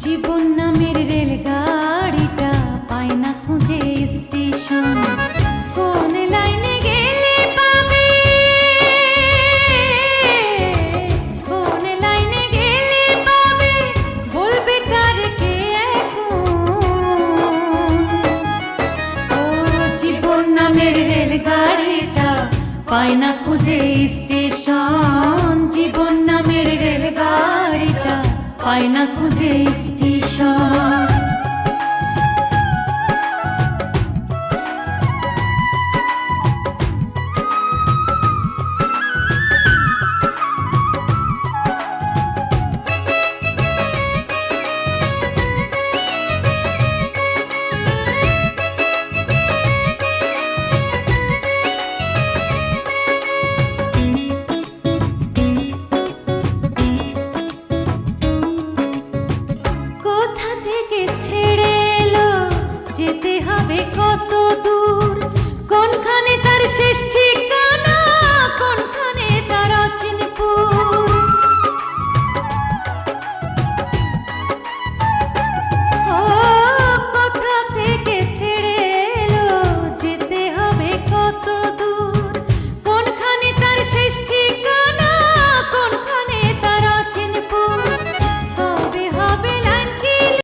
জীবন নামের রেলগাড়িটা পায় না খুঁজে স্টেশন। কোন লাইনে গেলে পাবে, কোন লাইনে গেলে পাবে, বলবে কার কে এখন। ও জীবন নামের রেলগাড়িটা পায় না খুঁজে স্টেশন। জীবন নামের রেলগাড়িটা পায় না খুঁজে স্টেশন। কোথা থেকে ছেড়ে এলো, যেতে হবে কত দূর।